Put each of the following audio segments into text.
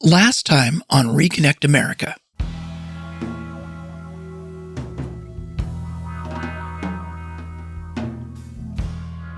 Last time on Reconnect America.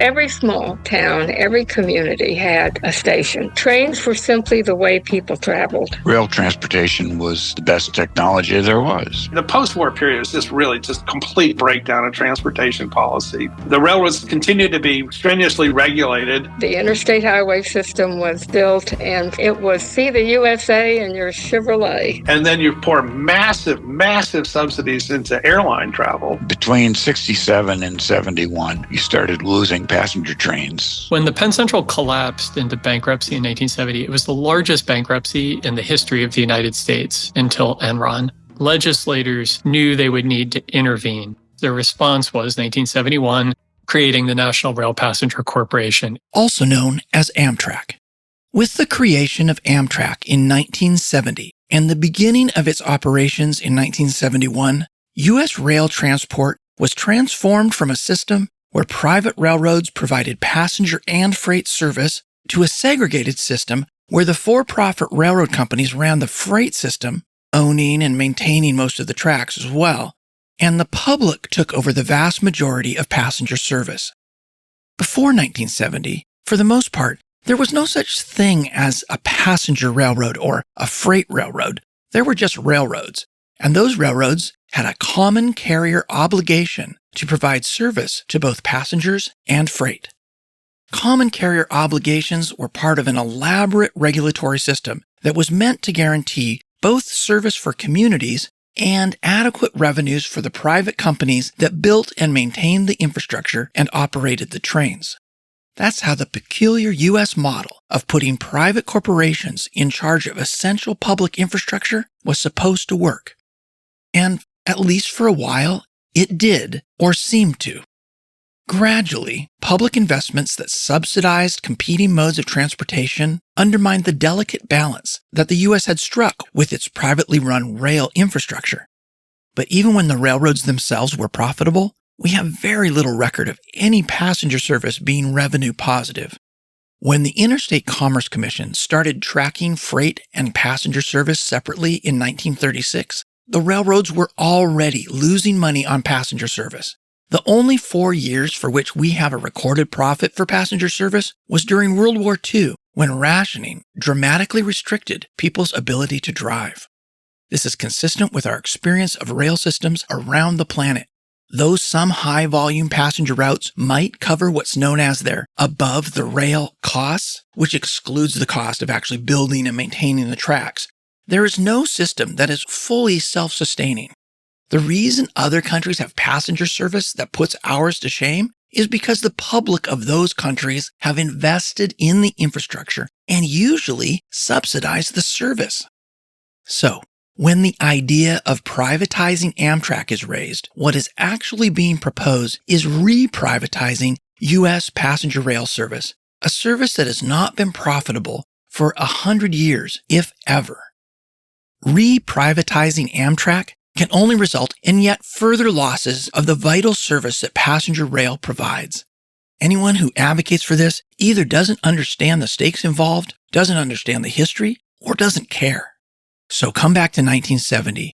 Every small town, every community had a station. Trains were simply the way people traveled. Rail transportation was the best technology there was. The post-war period was just complete breakdown of transportation policy. The railroads continued to be strenuously regulated. The interstate highway system was built, and it was see the USA in your Chevrolet. And then you pour massive subsidies into airline travel. Between 67 and 71, you started losing passenger trains. When the Penn Central collapsed into bankruptcy in 1970, it was the largest bankruptcy in the history of the United States until Enron. Legislators knew they would need to intervene. Their response was 1971, creating the National Rail Passenger Corporation, also known as Amtrak. With the creation of Amtrak in 1970 and the beginning of its operations in 1971, U.S. rail transport was transformed from a system where private railroads provided passenger and freight service to a segregated system where the for-profit railroad companies ran the freight system, owning and maintaining most of the tracks as well, and the public took over the vast majority of passenger service. Before 1970, for the most part, there was no such thing as a passenger railroad or a freight railroad. There were just railroads, and those railroads had a common carrier obligation to provide service to both passengers and freight. Common carrier obligations were part of an elaborate regulatory system that was meant to guarantee both service for communities and adequate revenues for the private companies that built and maintained the infrastructure and operated the trains. That's how the peculiar U.S. model of putting private corporations in charge of essential public infrastructure was supposed to work. And at least for a while, it did, or seemed to. Gradually, public investments that subsidized competing modes of transportation undermined the delicate balance that the U.S. had struck with its privately run rail infrastructure. But even when the railroads themselves were profitable, we have very little record of any passenger service being revenue positive. When the Interstate Commerce Commission started tracking freight and passenger service separately in 1936, the railroads were already losing money on passenger service. The only 4 years for which we have a recorded profit for passenger service was during World War II, when rationing dramatically restricted people's ability to drive. This is consistent with our experience of rail systems around the planet. Though some high-volume passenger routes might cover what's known as their above-the-rail costs, which excludes the cost of actually building and maintaining the tracks, there is no system that is fully self-sustaining. The reason other countries have passenger service that puts ours to shame is because the public of those countries have invested in the infrastructure and usually subsidize the service. So, when the idea of privatizing Amtrak is raised, what is actually being proposed is re-privatizing U.S. passenger rail service, a service that has not been profitable for 100 years, if ever. Re-privatizing Amtrak can only result in yet further losses of the vital service that passenger rail provides. Anyone who advocates for this either doesn't understand the stakes involved, doesn't understand the history, or doesn't care. So come back to 1970.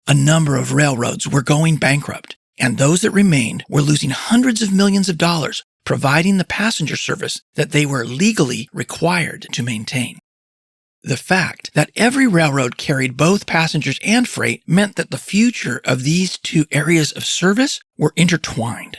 A number of railroads were going bankrupt, and those that remained were losing hundreds of millions of dollars providing the passenger service that they were legally required to maintain. The fact that every railroad carried both passengers and freight meant that the future of these two areas of service were intertwined.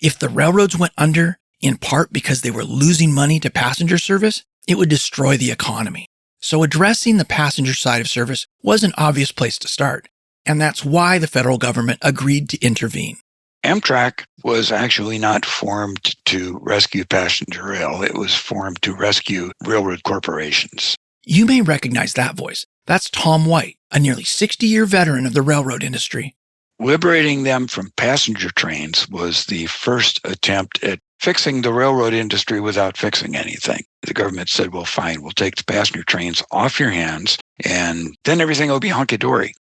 If the railroads went under, in part because they were losing money to passenger service, it would destroy the economy. So addressing the passenger side of service was an obvious place to start, and that's why the federal government agreed to intervene. Amtrak was actually not formed to rescue passenger rail. It was formed to rescue railroad corporations. You may recognize that voice. That's Tom White, a nearly 60-year veteran of the railroad industry. Liberating them from passenger trains was the first attempt at fixing the railroad industry without fixing anything. The government said, well, fine, we'll take the passenger trains off your hands, and then everything will be hunky-dory.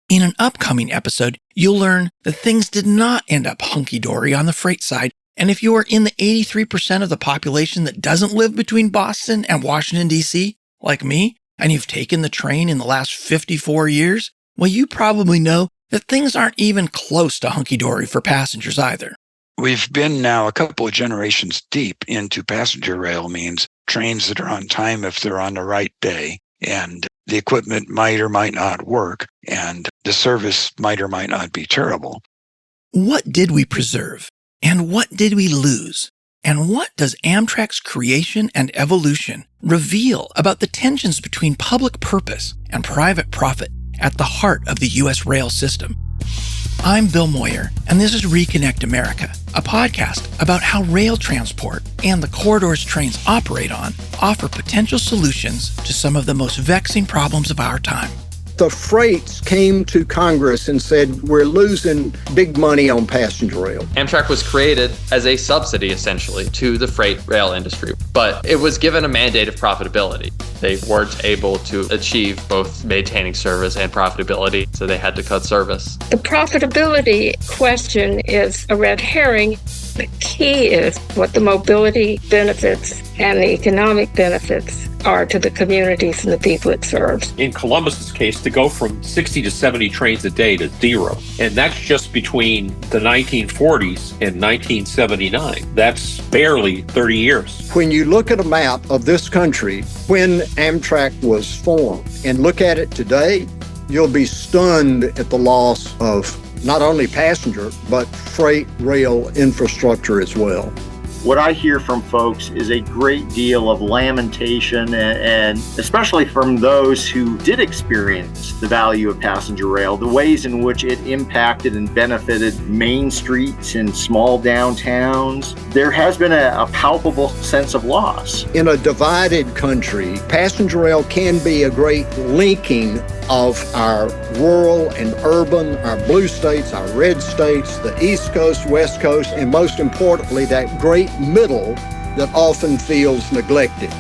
In an upcoming episode, you'll learn that things did not end up hunky-dory on the freight side, and if you are in the 83% of the population that doesn't live between Boston and Washington, D.C., like me, and you've taken the train in the last 54 years, well, you probably know that things aren't even close to hunky-dory for passengers either. We've been now a couple of generations deep into passenger rail means trains that are on time if they're on the right day, and the equipment might or might not work, and the service might or might not be terrible. What did we preserve? And what did we lose? And what does Amtrak's creation and evolution reveal about the tensions between public purpose and private profit at the heart of the U.S. rail system? I'm Bill Moyer, and this is Reconnect America, a podcast about how rail transport and the corridors trains operate on offer potential solutions to some of the most vexing problems of our time. The freights came to Congress and said, we're losing big money on passenger rail. Amtrak was created as a subsidy, essentially, to the freight rail industry, but it was given a mandate of profitability. They weren't able to achieve both maintaining service and profitability, so they had to cut service. The profitability question is a red herring. The key is what the mobility benefits and the economic benefits are to the communities and the people it serves. In Columbus's case, to go from 60 to 70 trains a day to zero. And that's just between the 1940s and 1979. That's barely 30 years. When you look at a map of this country, when Amtrak was formed, and look at it today, you'll be stunned at the loss of not only passenger, but freight rail infrastructure as well. What I hear from folks is a great deal of lamentation, and especially from those who did experience the value of passenger rail, the ways in which it impacted and benefited main streets in small downtowns. There has been a palpable sense of loss. In a divided country, passenger rail can be a great linking of our rural and urban, our blue states, our red states, the East Coast, West Coast, and most importantly, that great middle that often feels neglected.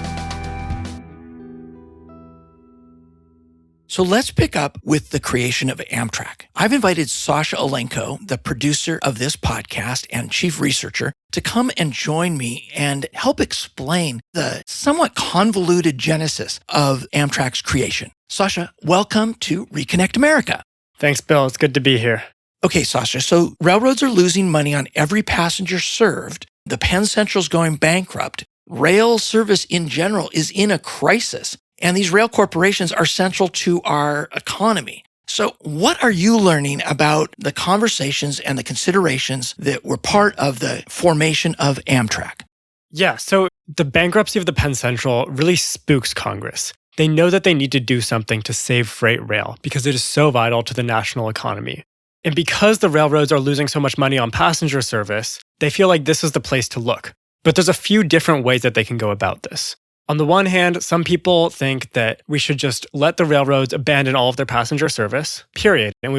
So let's pick up with the creation of Amtrak. I've invited Sasha Alenko, the producer of this podcast and chief researcher, to come and join me and help explain the somewhat convoluted genesis of Amtrak's creation. Sasha, welcome to Reconnect America. Thanks, Bill. It's good to be here. Okay, Sasha, so railroads are losing money on every passenger served. The Penn Central's going bankrupt. Rail service in general is in a crisis. And these rail corporations are central to our economy. So what are you learning about the conversations and the considerations that were part of the formation of Amtrak? Yeah, so the bankruptcy of the Penn Central really spooks Congress. They know that they need to do something to save freight rail because it is so vital to the national economy. And because the railroads are losing so much money on passenger service, they feel like this is the place to look. But there's a few different ways that they can go about this. On the one hand, some people think that we should just let the railroads abandon all of their passenger service, period. And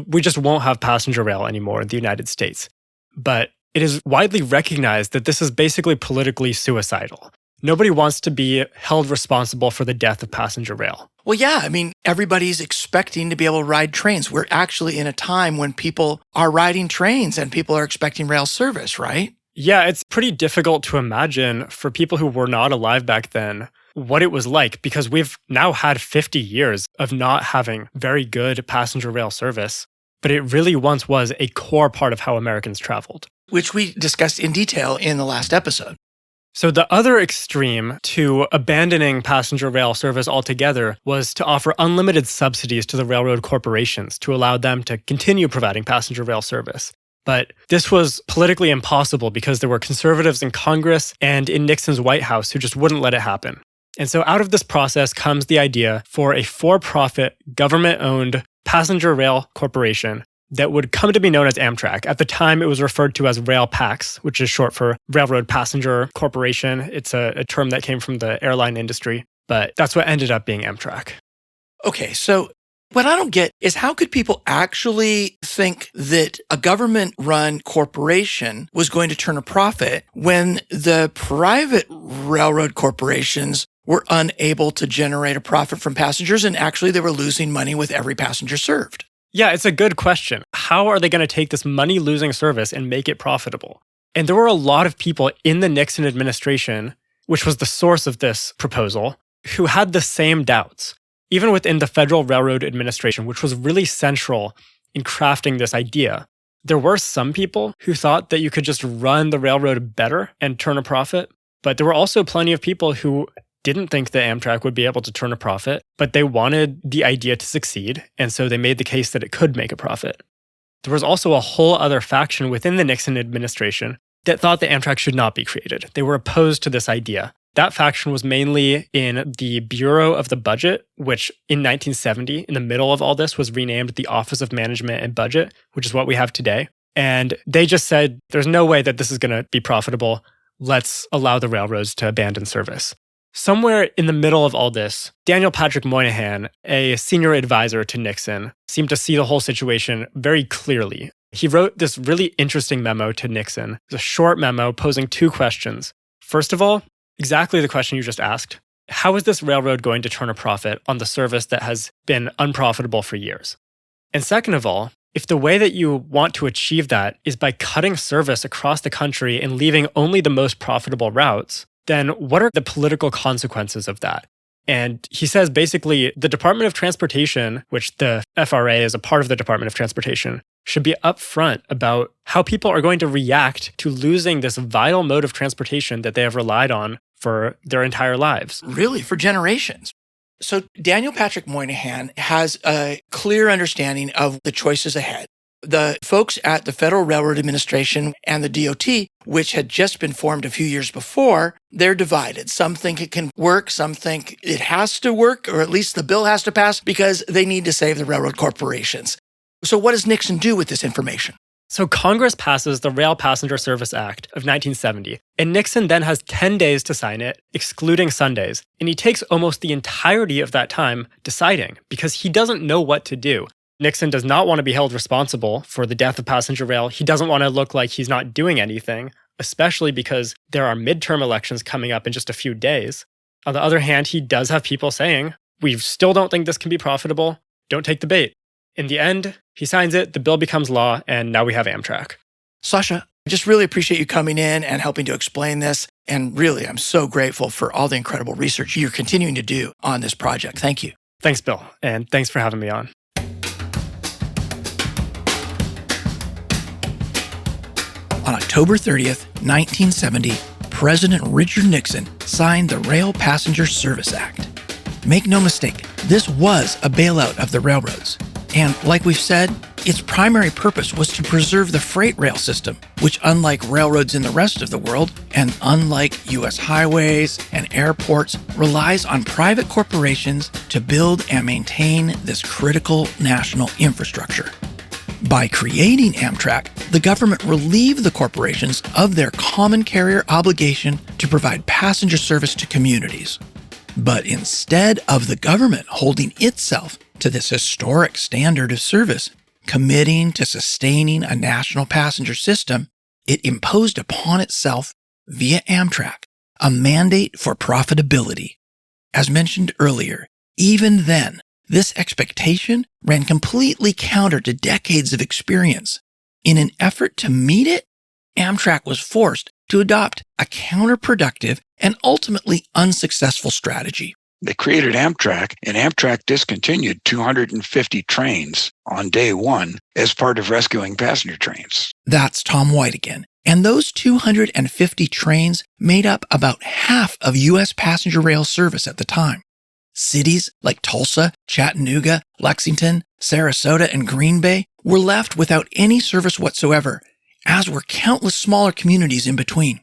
we just won't have passenger rail anymore in the United States. But it is widely recognized that this is basically politically suicidal. Nobody wants to be held responsible for the death of passenger rail. Well, yeah, I mean, everybody's expecting to be able to ride trains. We're actually in a time when people are riding trains and people are expecting rail service, right? Yeah, it's pretty difficult to imagine for people who were not alive back then what it was like, because we've now had 50 years of not having very good passenger rail service, but it really once was a core part of how Americans traveled. Which we discussed in detail in the last episode. So the other extreme to abandoning passenger rail service altogether was to offer unlimited subsidies to the railroad corporations to allow them to continue providing passenger rail service. But this was politically impossible because there were conservatives in Congress and in Nixon's White House who just wouldn't let it happen. And so out of this process comes the idea for a for-profit, government-owned passenger rail corporation that would come to be known as Amtrak. At the time, it was referred to as Rail Pax, which is short for Railroad Passenger Corporation. It's a term that came from the airline industry, but that's what ended up being Amtrak. Okay, so what I don't get is how could people actually think that a government-run corporation was going to turn a profit when the private railroad corporations were unable to generate a profit from passengers and actually they were losing money with every passenger served? Yeah, it's a good question. How are they going to take this money-losing service and make it profitable? And there were a lot of people in the Nixon administration, which was the source of this proposal, who had the same doubts, even within the Federal Railroad Administration, which was really central in crafting this idea. There were some people who thought that you could just run the railroad better and turn a profit, but there were also plenty of people who didn't think that Amtrak would be able to turn a profit, but they wanted the idea to succeed, and so they made the case that it could make a profit. There was also a whole other faction within the Nixon administration that thought that Amtrak should not be created. They were opposed to this idea. That faction was mainly in the Bureau of the Budget, which in 1970, in the middle of all this, was renamed the Office of Management and Budget, which is what we have today. And they just said, there's no way that this is going to be profitable. Let's allow the railroads to abandon service. Somewhere in the middle of all this, Daniel Patrick Moynihan, a senior advisor to Nixon, seemed to see the whole situation very clearly. He wrote this really interesting memo to Nixon. It's a short memo posing two questions. First of all, exactly the question you just asked. How is this railroad going to turn a profit on the service that has been unprofitable for years? And second of all, if the way that you want to achieve that is by cutting service across the country and leaving only the most profitable routes, then what are the political consequences of that? And he says basically the Department of Transportation, which the FRA is a part of the Department of Transportation, should be upfront about how people are going to react to losing this vital mode of transportation that they have relied on for their entire lives. Really, for generations. So Daniel Patrick Moynihan has a clear understanding of the choices ahead. The folks at the Federal Railroad Administration and the DOT, which had just been formed a few years before, they're divided. Some think it can work, some think it has to work, or at least the bill has to pass because they need to save the railroad corporations. So what does Nixon do with this information? So Congress passes the Rail Passenger Service Act of 1970, and Nixon then has 10 days to sign it, excluding Sundays. And he takes almost the entirety of that time deciding because he doesn't know what to do. Nixon does not want to be held responsible for the death of passenger rail. He doesn't want to look like he's not doing anything, especially because there are midterm elections coming up in just a few days. On the other hand, he does have people saying, we still don't think this can be profitable. Don't take the bait. In the end, he signs it, the bill becomes law, and now we have Amtrak. Sasha, I just really appreciate you coming in and helping to explain this. And really, I'm so grateful for all the incredible research you're continuing to do on this project. Thank you. Thanks, Bill. And thanks for having me on. On October 30th, 1970, President Richard Nixon signed the Rail Passenger Service Act. Make no mistake, this was a bailout of the railroads. And like we've said, its primary purpose was to preserve the freight rail system, which unlike railroads in the rest of the world, and unlike U.S. highways and airports, relies on private corporations to build and maintain this critical national infrastructure. By creating Amtrak, the government relieved the corporations of their common carrier obligation to provide passenger service to communities. But instead of the government holding itself to this historic standard of service, committing to sustaining a national passenger system, it imposed upon itself, via Amtrak, a mandate for profitability. As mentioned earlier, even then, this expectation ran completely counter to decades of experience. In an effort to meet it, Amtrak was forced to adopt a counterproductive and ultimately unsuccessful strategy. They created Amtrak, and Amtrak discontinued 250 trains on day one as part of rescuing passenger trains. That's Tom White again. And those 250 trains made up about half of U.S. passenger rail service at the time. Cities like Tulsa, Chattanooga, Lexington, Sarasota, and Green Bay were left without any service whatsoever, as were countless smaller communities in between.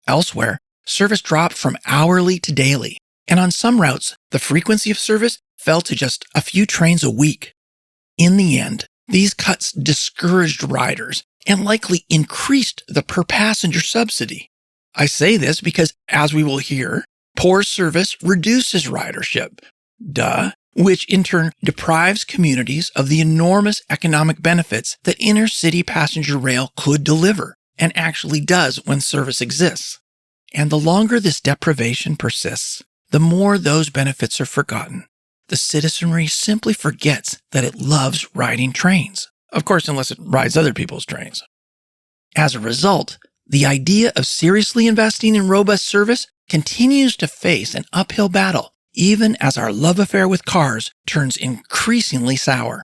Elsewhere, service dropped from hourly to daily, and on some routes, the frequency of service fell to just a few trains a week. In the end, these cuts discouraged riders and likely increased the per-passenger subsidy. I say this because, as we will hear, poor service reduces ridership, which in turn deprives communities of the enormous economic benefits that inner-city passenger rail could deliver, and actually does when service exists. And the longer this deprivation persists, the more those benefits are forgotten. The citizenry simply forgets that it loves riding trains. Of course, unless it rides other people's trains. As a result, the idea of seriously investing in robust service continues to face an uphill battle even as our love affair with cars turns increasingly sour.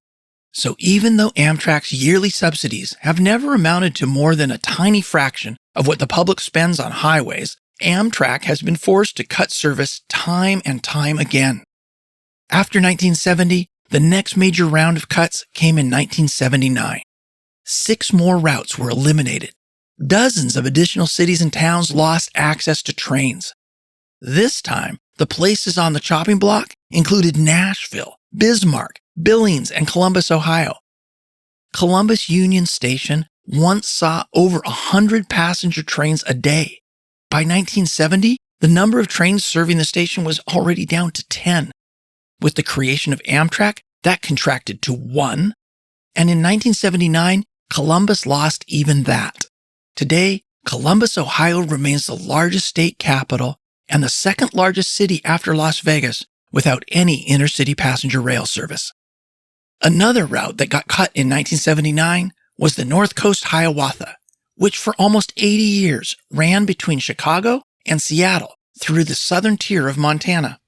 So even though Amtrak's yearly subsidies have never amounted to more than a tiny fraction of what the public spends on highways, Amtrak has been forced to cut service time and time again. After 1970, the next major round of cuts came in 1979. 6 more routes were eliminated. Dozens of additional cities and towns lost access to trains. This time, the places on the chopping block included Nashville, Bismarck, Billings, and Columbus, Ohio. Columbus Union Station once saw over 100 passenger trains a day. By 1970, the number of trains serving the station was already down to 10. With the creation of Amtrak, that contracted to 1. And in 1979, Columbus lost even that. Today, Columbus, Ohio remains the largest state capital and the second largest city after Las Vegas without any intercity passenger rail service. Another route that got cut in 1979 was the North Coast Hiawatha, which for almost 80 years ran between Chicago and Seattle through the southern tier of Montana.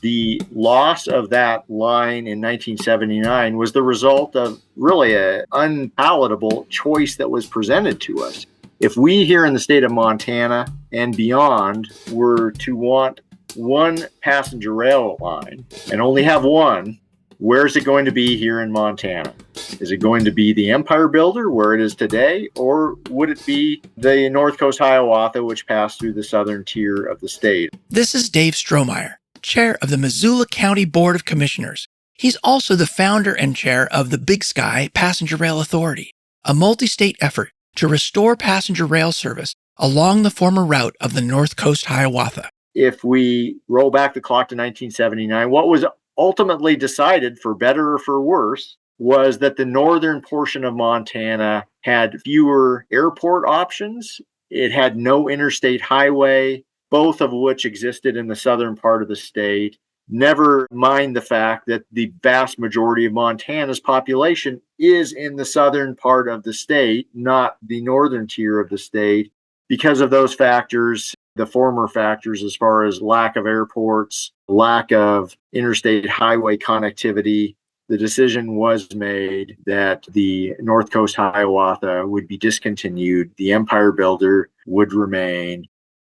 The loss of that line in 1979 was the result of really an unpalatable choice that was presented to us. If we here in the state of Montana and beyond were to want one passenger rail line and only have one, where's it going to be here in Montana? Is it going to be the Empire Builder where it is today, or would it be the North Coast Hiawatha, which passed through the southern tier of the state? This is Dave Strohmeyer, chair of the Missoula County Board of Commissioners. He's also the founder and chair of the Big Sky Passenger Rail Authority, a multi-state effort to restore passenger rail service along the former route of the North Coast Hiawatha. If we roll back the clock to 1979, what was ultimately decided, for better or for worse, was that the northern portion of Montana had fewer airport options. It had no interstate highway, both of which existed in the southern part of the state. Never mind the fact that the vast majority of Montana's population is in the southern part of the state, not the northern tier of the state. Because of those factors, the former factors as far as lack of airports, lack of interstate highway connectivity, the decision was made that the North Coast Hiawatha would be discontinued. The Empire Builder would remain.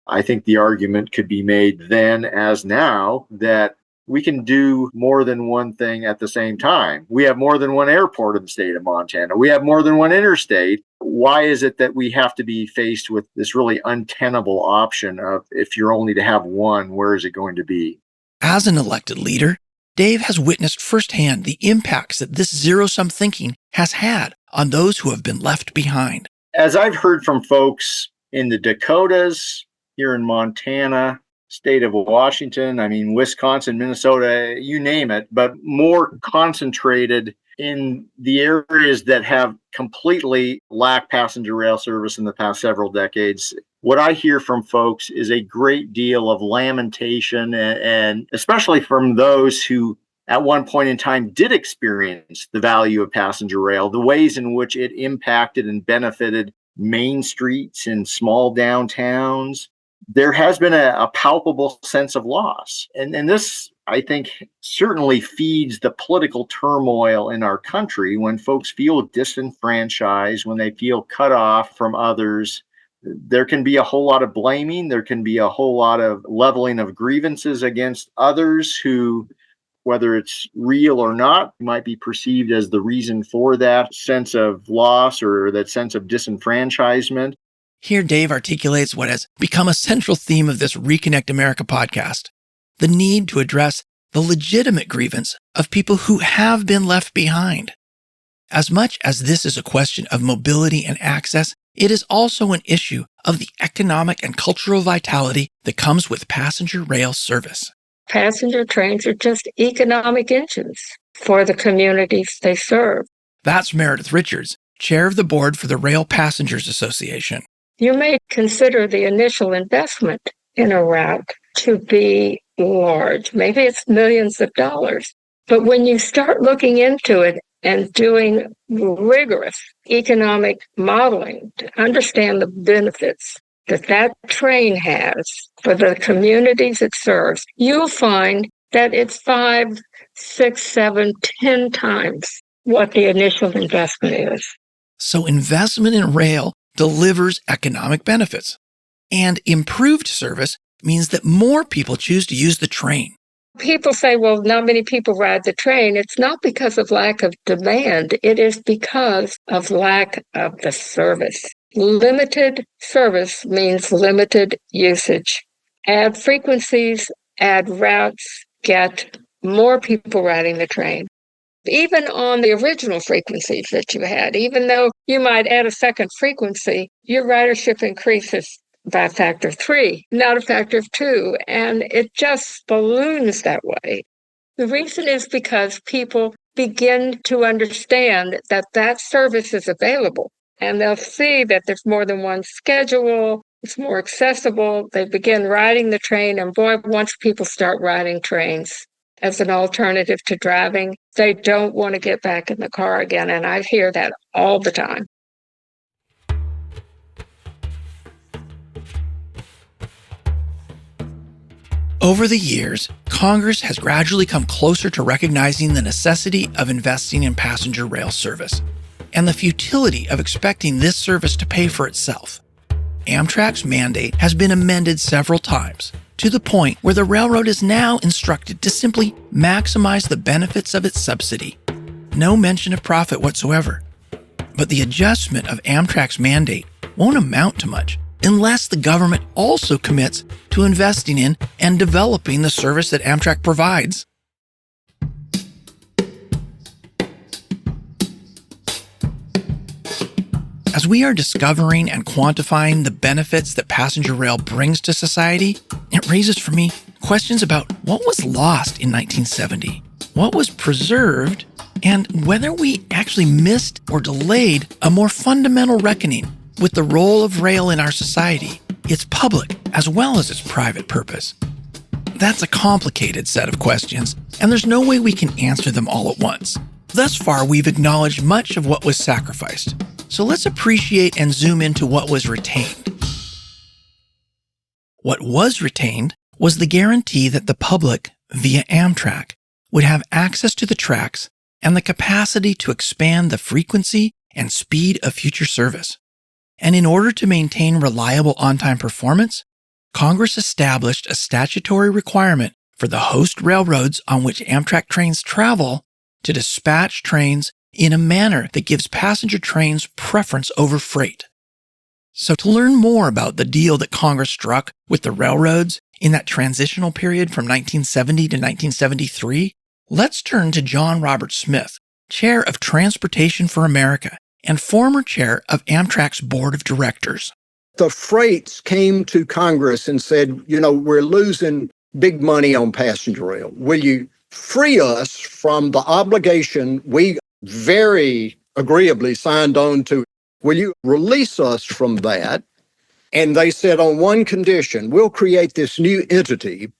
I think the argument could be made then as now that we can do more than one thing at the same time. We have more than one airport in the state of Montana. We have more than one interstate. Why is it that we have to be faced with this really untenable option of if you're only to have one, where is it going to be? As an elected leader, Dave has witnessed firsthand the impacts that this zero-sum thinking has had on those who have been left behind. As I've heard from folks in the Dakotas, here in Montana, state of Washington, Wisconsin, Minnesota, you name it, but more concentrated in the areas that have completely lacked passenger rail service in the past several decades. What I hear from folks is a great deal of lamentation, and especially from those who at one point in time did experience the value of passenger rail, the ways in which it impacted and benefited main streets in small downtowns. There has been a palpable sense of loss. And this, I think, certainly feeds the political turmoil in our country when folks feel disenfranchised, when they feel cut off from others. There can be a whole lot of blaming. There can be a whole lot of leveling of grievances against others who, whether it's real or not, might be perceived as the reason for that sense of loss or that sense of disenfranchisement. Here, Dave articulates what has become a central theme of this Reconnect America podcast, the need to address the legitimate grievance of people who have been left behind. As much as this is a question of mobility and access, it is also an issue of the economic and cultural vitality that comes with passenger rail service. Passenger trains are just economic engines for the communities they serve. That's Meredith Richards, chair of the board for the Rail Passengers Association. You may consider the initial investment in a route to be large. Maybe it's millions of dollars. But when you start looking into it and doing rigorous economic modeling to understand the benefits that train has for the communities it serves, you'll find that it's 5, 6, 7, 10 times what the initial investment is. So investment in rail delivers economic benefits. And improved service means that more people choose to use the train. People say, well, not many people ride the train. It's not because of lack of demand. It is because of lack of the service. Limited service means limited usage. Add frequencies, add routes, get more people riding the train. Even on the original frequencies that you had, even though you might add a second frequency, your ridership increases by a factor of 3, not a factor of 2, and it just balloons that way. The reason is because people begin to understand that service is available, and they'll see that there's more than one schedule, it's more accessible, they begin riding the train, and boy, once people start riding trains as an alternative to driving, they don't want to get back in the car again, and I hear that all the time. Over the years, Congress has gradually come closer to recognizing the necessity of investing in passenger rail service and the futility of expecting this service to pay for itself. Amtrak's mandate has been amended several times to the point where the railroad is now instructed to simply maximize the benefits of its subsidy. No mention of profit whatsoever. But the adjustment of Amtrak's mandate won't amount to much unless the government also commits to investing in and developing the service that Amtrak provides. As we are discovering and quantifying the benefits that passenger rail brings to society, it raises for me questions about what was lost in 1970, what was preserved, and whether we actually missed or delayed a more fundamental reckoning with the role of rail in our society, its public as well as its private purpose. That's a complicated set of questions, and there's no way we can answer them all at once. Thus far, we've acknowledged much of what was sacrificed. So let's appreciate and zoom into what was retained. What was retained was the guarantee that the public, via Amtrak, would have access to the tracks and the capacity to expand the frequency and speed of future service. And in order to maintain reliable on-time performance, Congress established a statutory requirement for the host railroads on which Amtrak trains travel to dispatch trains in a manner that gives passenger trains preference over freight. So to learn more about the deal that Congress struck with the railroads in that transitional period from 1970 to 1973, let's turn to John Robert Smith, Chair of Transportation for America and former chair of Amtrak's board of directors. The freights came to Congress and said, we're losing big money on passenger rail. Will you free us from the obligation we very agreeably signed on to? Will you release us from that? And they said, on one condition, we'll create this new entity.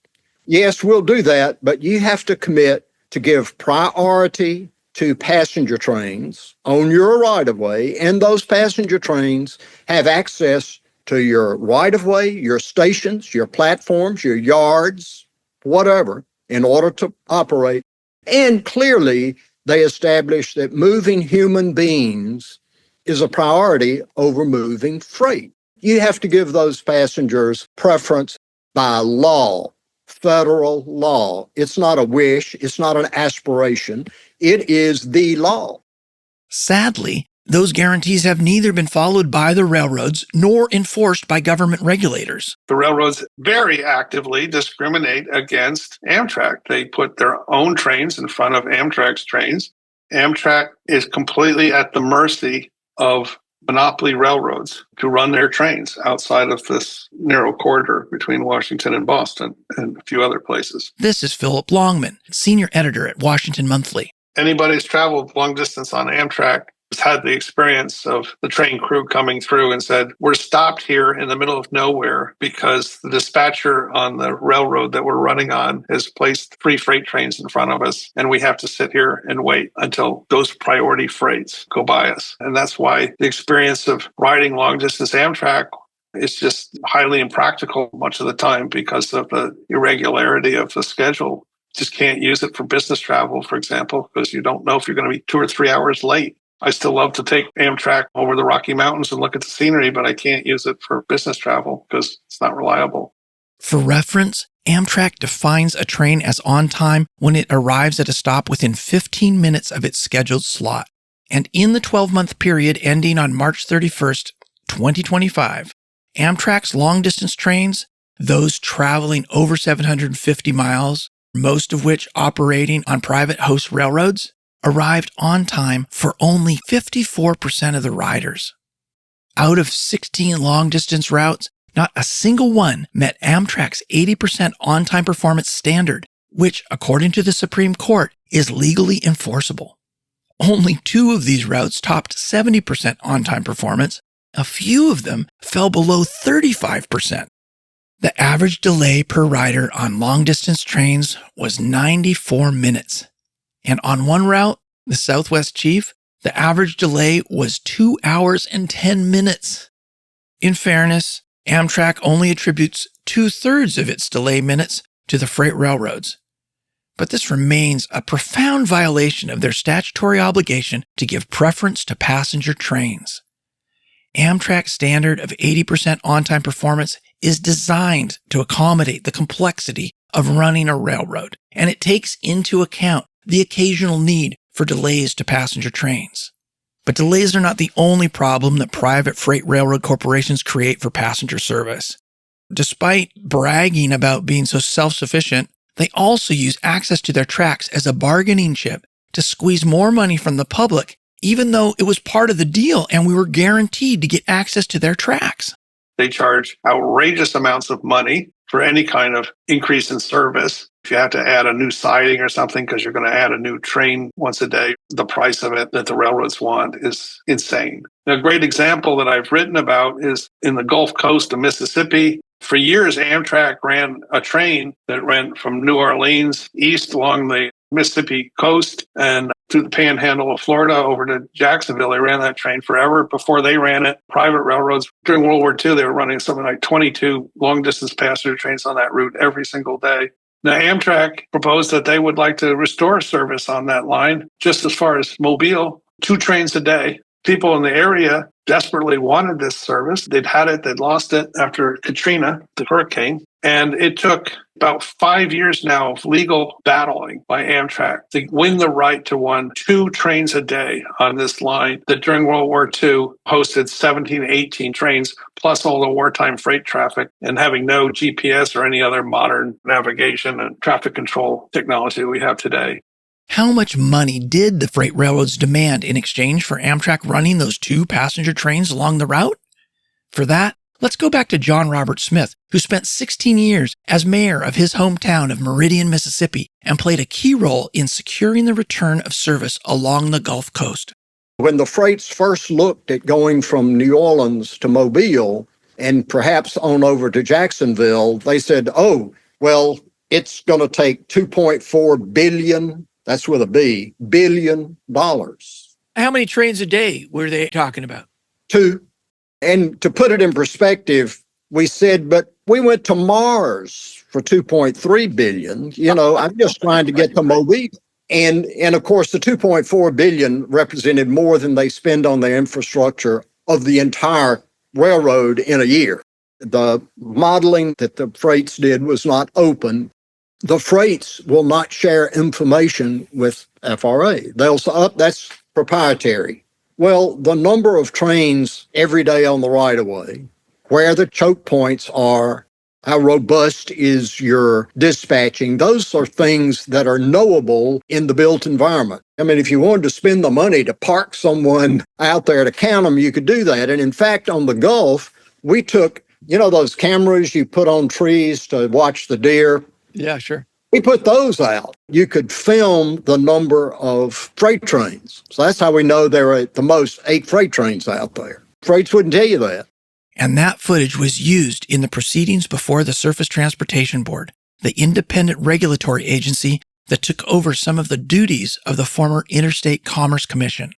Yes, we'll do that, but you have to commit to give priority to passenger trains on your right-of-way, and those passenger trains have access to your right-of-way, your stations, your platforms, your yards, whatever, in order to operate. And clearly, they established that moving human beings is a priority over moving freight. You have to give those passengers preference by law, federal law. It's not a wish, it's not an aspiration. It is the law. Sadly, those guarantees have neither been followed by the railroads nor enforced by government regulators. The railroads very actively discriminate against Amtrak. They put their own trains in front of Amtrak's trains. Amtrak is completely at the mercy of monopoly railroads to run their trains outside of this narrow corridor between Washington and Boston and a few other places. This is Philip Longman, senior editor at Washington Monthly. Anybody who's traveled long distance on Amtrak had the experience of the train crew coming through and said, we're stopped here in the middle of nowhere because the dispatcher on the railroad that we're running on has placed 3 freight trains in front of us, and we have to sit here and wait until those priority freights go by us. And that's why the experience of riding long-distance Amtrak is just highly impractical much of the time because of the irregularity of the schedule. Just can't use it for business travel, for example, because you don't know if you're going to be 2 or 3 hours late. I still love to take Amtrak over the Rocky Mountains and look at the scenery, but I can't use it for business travel because it's not reliable. For reference, Amtrak defines a train as on time when it arrives at a stop within 15 minutes of its scheduled slot. And in the 12-month period ending on March 31st, 2025, Amtrak's long-distance trains, those traveling over 750 miles, most of which operating on private host railroads, arrived on time for only 54% of the riders. Out of 16 long-distance routes, not a single one met Amtrak's 80% on-time performance standard, which, according to the Supreme Court, is legally enforceable. Only 2 of these routes topped 70% on-time performance. A few of them fell below 35%. The average delay per rider on long-distance trains was 94 minutes. And on one route, the Southwest Chief, the average delay was 2 hours and 10 minutes. In fairness, Amtrak only attributes 2/3 of its delay minutes to the freight railroads. But this remains a profound violation of their statutory obligation to give preference to passenger trains. Amtrak's standard of 80% on-time performance is designed to accommodate the complexity of running a railroad, and it takes into account the occasional need for delays to passenger trains. But delays are not the only problem that private freight railroad corporations create for passenger service. Despite bragging about being so self-sufficient, they also use access to their tracks as a bargaining chip to squeeze more money from the public, even though it was part of the deal and we were guaranteed to get access to their tracks. They charge outrageous amounts of money for any kind of increase in service. If you have to add a new siding or something because you're going to add a new train once a day, the price of it that the railroads want is insane. A great example that I've written about is in the Gulf Coast of Mississippi. For years, Amtrak ran a train that went from New Orleans east along the Mississippi coast and through the panhandle of Florida over to Jacksonville. They ran that train forever. Before they ran it, private railroads, during World War II, they were running something like 22 long-distance passenger trains on that route every single day. Now, Amtrak proposed that they would like to restore service on that line just as far as Mobile, 2 trains a day. People in the area desperately wanted this service. They'd had it, they'd lost it after Katrina, the hurricane. And it took about 5 years now of legal battling by Amtrak to win the right to run 2 trains a day on this line that during World War II hosted 17, 18 trains, plus all the wartime freight traffic, and having no GPS or any other modern navigation and traffic control technology that we have today. How much money did the freight railroads demand in exchange for Amtrak running those 2 passenger trains along the route? For that, let's go back to John Robert Smith, who spent 16 years as mayor of his hometown of Meridian, Mississippi, and played a key role in securing the return of service along the Gulf Coast. When the freights first looked at going from New Orleans to Mobile and perhaps on over to Jacksonville, they said, oh, well, it's going to take $2.4 billion, that's with a B, $billion. How many trains a day were they talking about? 2. And to put it in perspective, we said, but we went to Mars for $2.3 billion. You know, I'm just trying to get to Mobile. And of course, the $2.4 billion represented more than they spend on the infrastructure of the entire railroad in a year. The modeling that the freights did was not open. The freights will not share information with FRA. They'll say, that's proprietary. Well, the number of trains every day on the right-of-way, where the choke points are, how robust is your dispatching, those are things that are knowable in the built environment. I mean, if you wanted to spend the money to park someone out there to count them, you could do that. And in fact, on the Gulf, we took, those cameras you put on trees to watch the deer? Yeah, sure. we put those out, you could film the number of freight trains. So that's how we know there are at the most 8 freight trains out there. Freights wouldn't tell you that. And that footage was used in the proceedings before the Surface Transportation Board, the independent regulatory agency that took over some of the duties of the former Interstate Commerce Commission.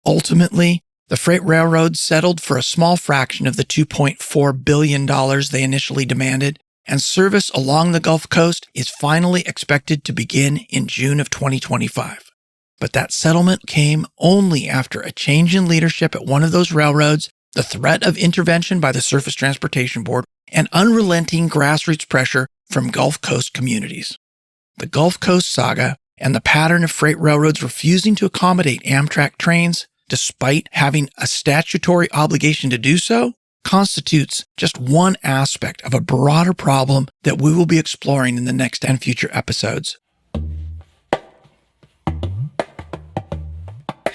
Ultimately, the freight railroads settled for a small fraction of the $2.4 billion they initially demanded, and service along the Gulf Coast is finally expected to begin in June of 2025. But that settlement came only after a change in leadership at one of those railroads, the threat of intervention by the Surface Transportation Board, and unrelenting grassroots pressure from Gulf Coast communities. The Gulf Coast saga and the pattern of freight railroads refusing to accommodate Amtrak trains, despite having a statutory obligation to do so, constitutes just one aspect of a broader problem that we will be exploring in the next and future episodes.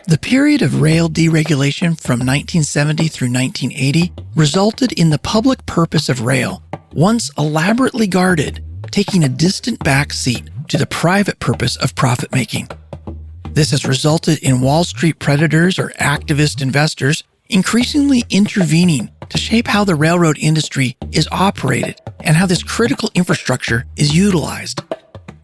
The period of rail deregulation from 1970 through 1980 resulted in the public purpose of rail, once elaborately guarded, taking a distant back seat to the private purpose of profit-making. This has resulted in Wall Street predators or activist investors increasingly intervening to shape how the railroad industry is operated and how this critical infrastructure is utilized.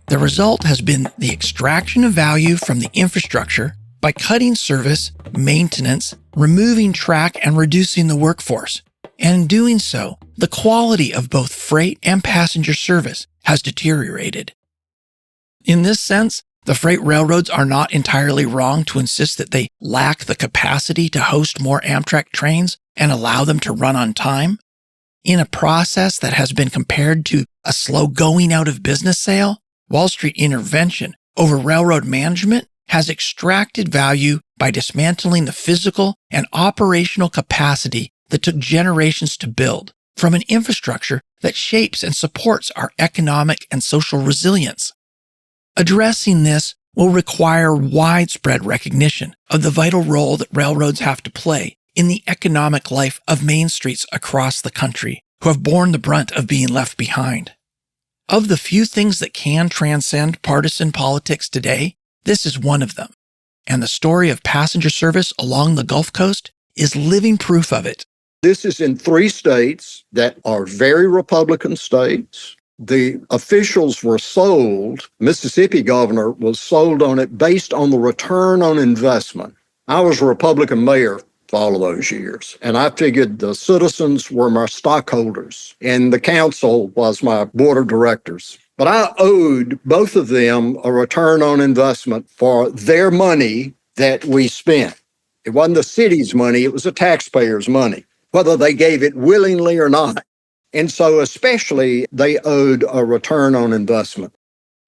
The result has been the extraction of value from the infrastructure by cutting service, maintenance, removing track, and reducing the workforce. And in doing so, the quality of both freight and passenger service has deteriorated. In this sense, the freight railroads are not entirely wrong to insist that they lack the capacity to host more Amtrak trains and allow them to run on time. In a process that has been compared to a slow going out of business sale, Wall Street intervention over railroad management has extracted value by dismantling the physical and operational capacity that took generations to build from an infrastructure that shapes and supports our economic and social resilience. Addressing this will require widespread recognition of the vital role that railroads have to play in the economic life of main streets across the country who have borne the brunt of being left behind. Of the few things that can transcend partisan politics today, this is one of them, and the story of passenger service along the Gulf Coast is living proof of it. This is in 3 states that are very Republican states. The officials were sold, Mississippi governor was sold on it based on the return on investment. I was a Republican mayor for all of those years, and I figured the citizens were my stockholders, and the council was my board of directors. But I owed both of them a return on investment for their money that we spent. It wasn't the city's money, it was the taxpayers' money, whether they gave it willingly or not. And so especially they owed a return on investment.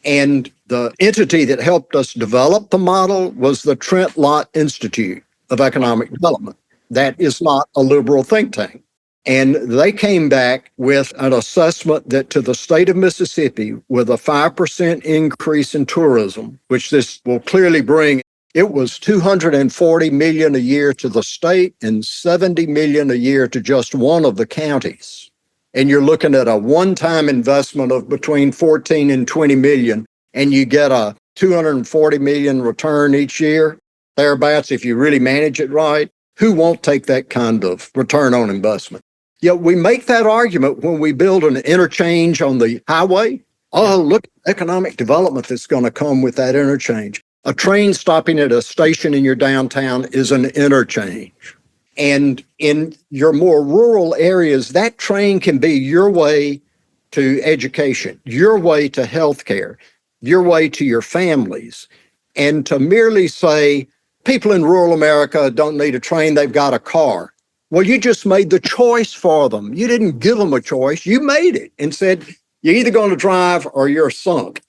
And the entity that helped us develop the model was the Trent Lott Institute of Economic Development. That is not a liberal think tank. And they came back with an assessment that to the state of Mississippi, with a 5% increase in tourism, which this will clearly bring, it was $240 million a year to the state and $70 million a year to just one of the counties. And you're looking at a one-time investment of between 14 and 20 million, and you get a 240 million return each year, thereabouts, if you really manage it right. Who won't take that kind of return on investment? Yet we make that argument when we build an interchange on the highway. Oh, look, economic development that's going to come with that interchange. A train stopping at a station in your downtown is an interchange. And in your more rural areas, that train can be your way to education, your way to healthcare, your way to your families. And to merely say, people in rural America don't need a train, they've got a car. Well, you just made the choice for them. You didn't give them a choice. You made it and said, you're either going to drive or you're sunk.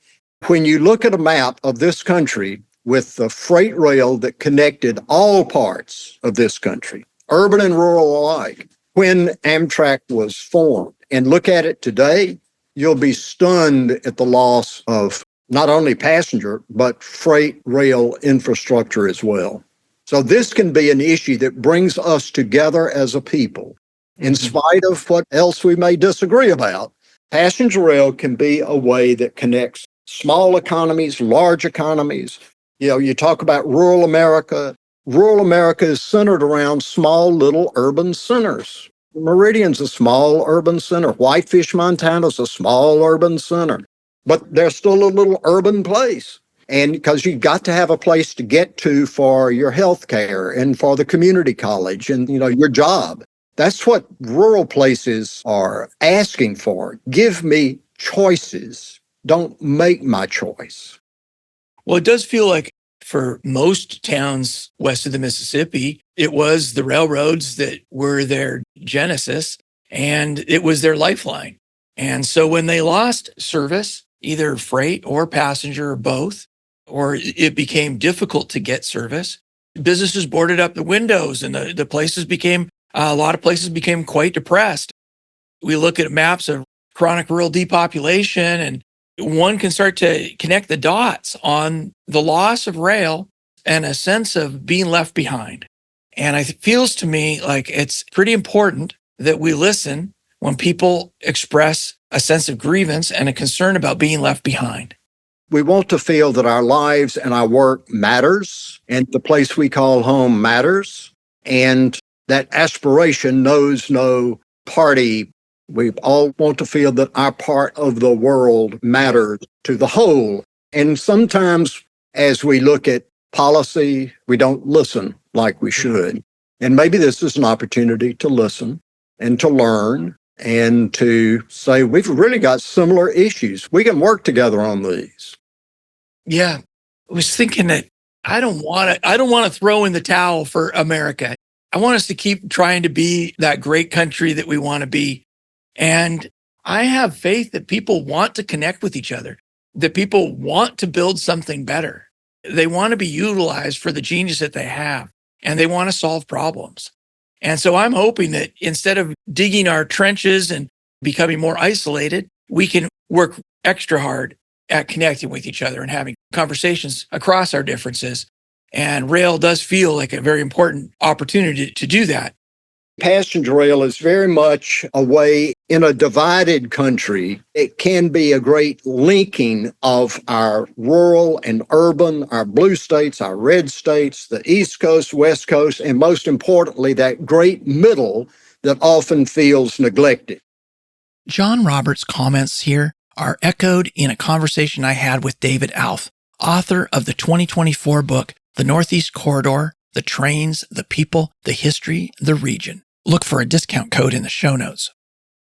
When you look at a map of this country with the freight rail that connected all parts of this country, urban and rural alike, when Amtrak was formed, and look at it today, you'll be stunned at the loss of not only passenger, but freight rail infrastructure as well. So this can be an issue that brings us together as a people. In spite of what else we may disagree about, passenger rail can be a way that connects small economies, large economies. You talk about rural America. Rural America is centered around small little urban centers. Meridian's a small urban center. Whitefish, Montana's a small urban center. But they're still a little urban place. And because you've got to have a place to get to for your health care and for the community college and, your job. That's what rural places are asking for. Give me choices. Don't make my choice. Well, it does feel like for most towns west of the Mississippi, it was the railroads that were their genesis and it was their lifeline. And so when they lost service, either freight or passenger or both, or it became difficult to get service, businesses boarded up the windows and the places became, a lot of places became quite depressed. We look at maps of chronic rural depopulation and one can start to connect the dots on the loss of rail and a sense of being left behind. And it feels to me like it's pretty important that we listen when people express a sense of grievance and a concern about being left behind. We want to feel that our lives and our work matters and the place we call home matters. And that aspiration knows no party. We all want to feel that our part of the world matters to the whole. And sometimes as we look at policy, we don't listen like we should. And maybe this is an opportunity to listen and to learn and to say, we've really got similar issues. We can work together on these. Yeah. I was thinking that I don't want to throw in the towel for America. I want us to keep trying to be that great country that we want to be. And I have faith that people want to connect with each other, that people want to build something better. They want to be utilized for the genius that they have, and they want to solve problems. And so I'm hoping that instead of digging our trenches and becoming more isolated, we can work extra hard at connecting with each other and having conversations across our differences. And rail does feel like a very important opportunity to do that. Passenger rail is very much a way in a divided country. It can be a great linking of our rural and urban, our blue states, our red states, the East Coast, West Coast, and most importantly, that great middle that often feels neglected. John Roberts' comments here are echoed in a conversation I had with David Alf, author of the 2024 book, The Northeast Corridor, The Trains, the People, the History, the Region. Look for a discount code in the show notes.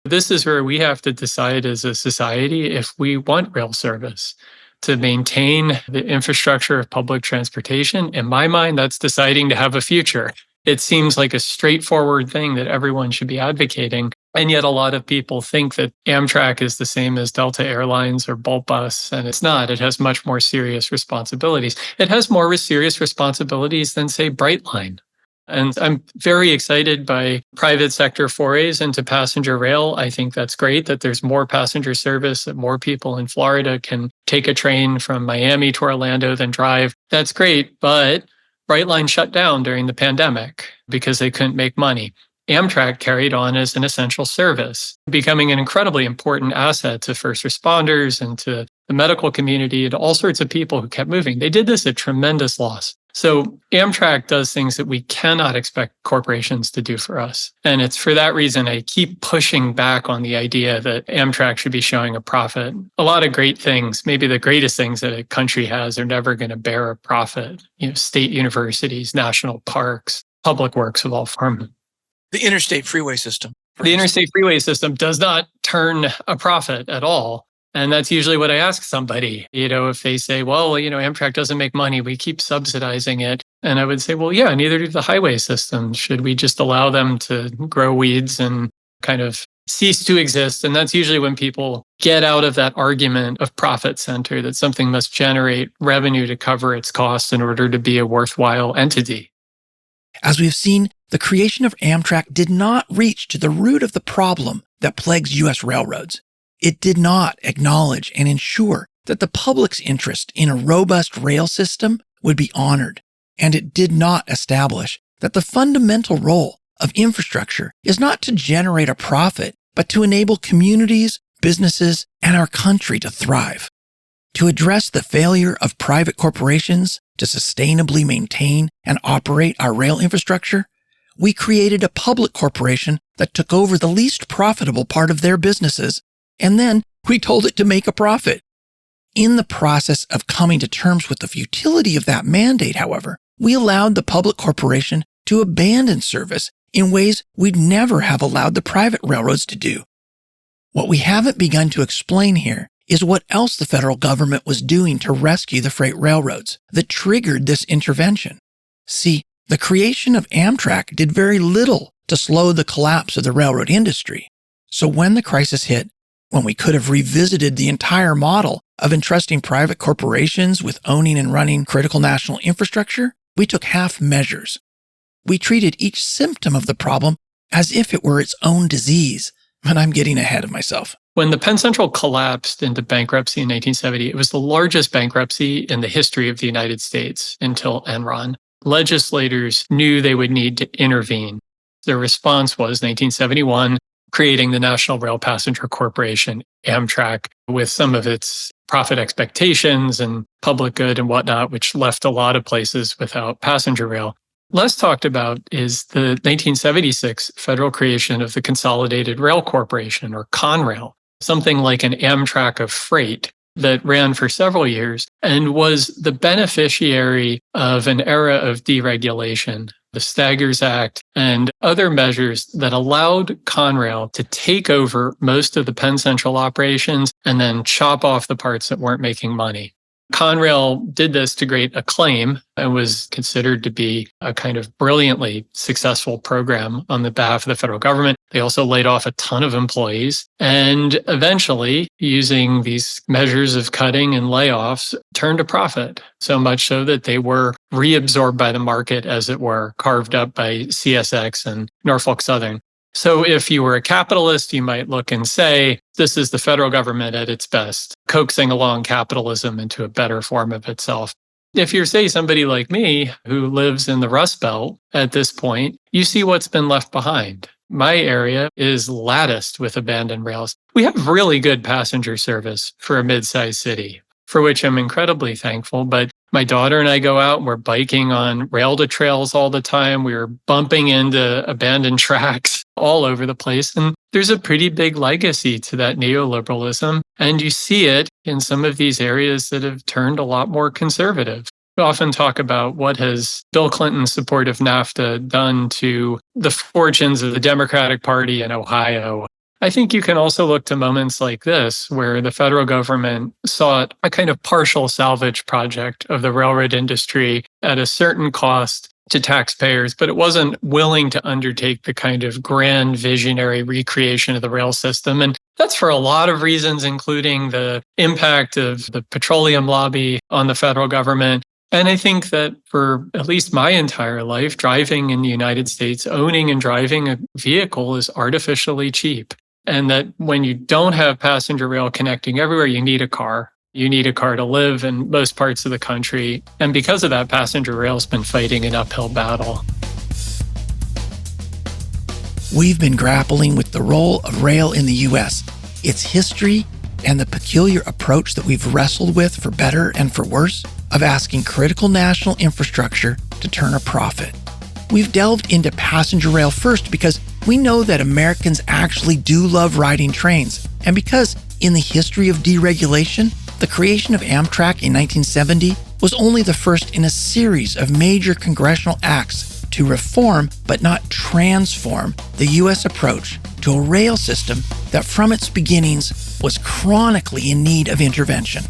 This is where we have to decide as a society if we want rail service to maintain the infrastructure of public transportation. In my mind, that's deciding to have a future. It seems like a straightforward thing that everyone should be advocating. And yet a lot of people think that Amtrak is the same as Delta Airlines or Bus, and it's not. It has much more serious responsibilities. It has more serious responsibilities than, say, Brightline. And I'm very excited by private sector forays into passenger rail. I think that's great that there's more passenger service, that more people in Florida can take a train from Miami to Orlando than drive. That's great, but Brightline shut down during the pandemic because they couldn't make money. Amtrak carried on as an essential service, becoming an incredibly important asset to first responders and to the medical community and all sorts of people who kept moving. They did this at tremendous loss. So Amtrak does things that we cannot expect corporations to do for us. And it's for that reason I keep pushing back on the idea that Amtrak should be showing a profit. A lot of great things, maybe the greatest things that a country has, are never going to bear a profit. State universities, national parks, public works of all forms. The interstate freeway system. The interstate freeway system does not turn a profit at all. And that's usually what I ask somebody, if they say, well, Amtrak doesn't make money, we keep subsidizing it. And I would say, well, yeah, neither do the highway systems. Should we just allow them to grow weeds and kind of cease to exist? And that's usually when people get out of that argument of profit center, that something must generate revenue to cover its costs in order to be a worthwhile entity. As we've seen, the creation of Amtrak did not reach to the root of the problem that plagues U.S. railroads. It did not acknowledge and ensure that the public's interest in a robust rail system would be honored, and it did not establish that the fundamental role of infrastructure is not to generate a profit, but to enable communities, businesses, and our country to thrive. To address the failure of private corporations to sustainably maintain and operate our rail infrastructure, we created a public corporation that took over the least profitable part of their businesses, and then we told it to make a profit. In the process of coming to terms with the futility of that mandate, however, we allowed the public corporation to abandon service in ways we'd never have allowed the private railroads to do. What we haven't begun to explain here is what else the federal government was doing to rescue the freight railroads that triggered this intervention. See, the creation of Amtrak did very little to slow the collapse of the railroad industry. So when the crisis hit, when we could have revisited the entire model of entrusting private corporations with owning and running critical national infrastructure, we took half measures. We treated each symptom of the problem as if it were its own disease, but I'm getting ahead of myself. When the Penn Central collapsed into bankruptcy in 1970, it was the largest bankruptcy in the history of the United States until Enron. Legislators knew they would need to intervene. Their response was 1971, creating the National Rail Passenger Corporation, Amtrak, with some of its profit expectations and public good and whatnot, which left a lot of places without passenger rail. Less talked about is the 1976 federal creation of the Consolidated Rail Corporation, or Conrail, something like an Amtrak of freight that ran for several years and was the beneficiary of an era of deregulation, the Staggers Act, and other measures that allowed Conrail to take over most of the Penn Central operations and then chop off the parts that weren't making money. Conrail did this to great acclaim and was considered to be a kind of brilliantly successful program on the behalf of the federal government. They also laid off a ton of employees and eventually, using these measures of cutting and layoffs, turned a profit. So much so that they were reabsorbed by the market, as it were, carved up by CSX and Norfolk Southern. So if you were a capitalist, you might look and say, this is the federal government at its best, coaxing along capitalism into a better form of itself. If you're, say, somebody like me who lives in the Rust Belt at this point, you see what's been left behind. My area is latticed with abandoned rails. We have really good passenger service for a mid-sized city, for which I'm incredibly thankful. But my daughter and I go out and we're biking on rail-to-trails all the time. We're bumping into abandoned tracks all over the place. And there's a pretty big legacy to that neoliberalism. And you see it in some of these areas that have turned a lot more conservative. We often talk about what has Bill Clinton's support of NAFTA done to the fortunes of the Democratic Party in Ohio. I think you can also look to moments like this, where the federal government sought a kind of partial salvage project of the railroad industry at a certain cost to taxpayers, but it wasn't willing to undertake the kind of grand visionary recreation of the rail system. And that's for a lot of reasons, including the impact of the petroleum lobby on the federal government. And I think that for at least my entire life, driving in the United States, owning and driving a vehicle is artificially cheap. And that when you don't have passenger rail connecting everywhere, you need a car. You need a car to live in most parts of the country. And because of that, passenger rail's been fighting an uphill battle. We've been grappling with the role of rail in the U.S., its history, and the peculiar approach that we've wrestled with, for better and for worse, of asking critical national infrastructure to turn a profit. We've delved into passenger rail first because we know that Americans actually do love riding trains, and because in the history of deregulation, the creation of Amtrak in 1970 was only the first in a series of major congressional acts to reform but not transform the U.S. approach to a rail system that from its beginnings was chronically in need of intervention.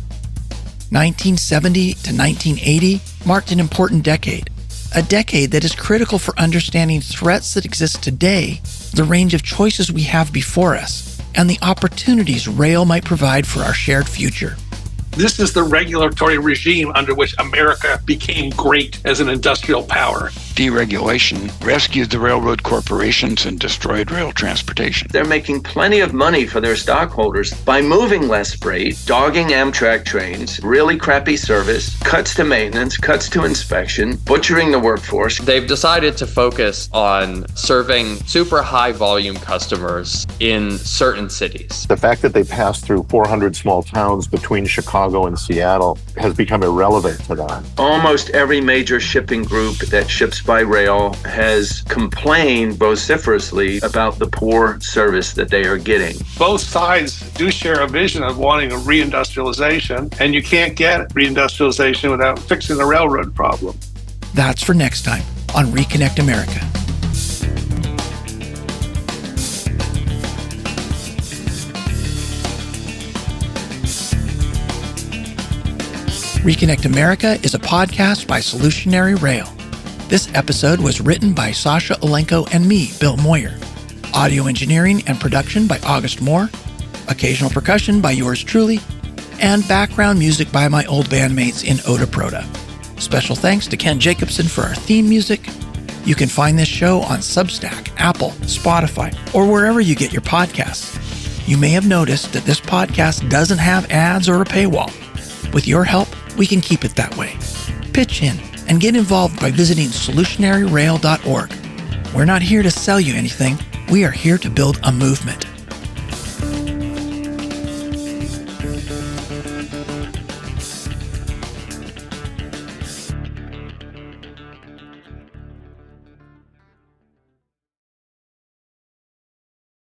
1970 to 1980 marked an important decade, a decade that is critical for understanding threats that exist today, the range of choices we have before us, and the opportunities rail might provide for our shared future. This is the regulatory regime under which America became great as an industrial power. deregulation rescued the railroad corporations and destroyed rail transportation. They're making plenty of money for their stockholders by moving less freight, dogging Amtrak trains, really crappy service, cuts to maintenance, cuts to inspection, butchering the workforce. They've decided to focus on serving super high volume customers in certain cities. The fact that they pass through 400 small towns between Chicago and Seattle has become irrelevant to them. Almost every major shipping group that ships by rail has complained vociferously about the poor service that they are getting. Both sides do share a vision of wanting a reindustrialization, and you can't get reindustrialization without fixing the railroad problem. That's for next time on Reconnect America. Reconnect America is a podcast by Solutionary Rail. This episode was written by Sasha Olenko and me, Bill Moyer. Audio engineering and production by August Moore. Occasional percussion by yours truly. And background music by my old bandmates in Oda Proda. Special thanks to Ken Jacobson for our theme music. You can find this show on Substack, Apple, Spotify, or wherever you get your podcasts. You may have noticed that this podcast doesn't have ads or a paywall. With your help, we can keep it that way. Pitch in and get involved by visiting solutionaryrail.org. We're not here to sell you anything. We are here to build a movement.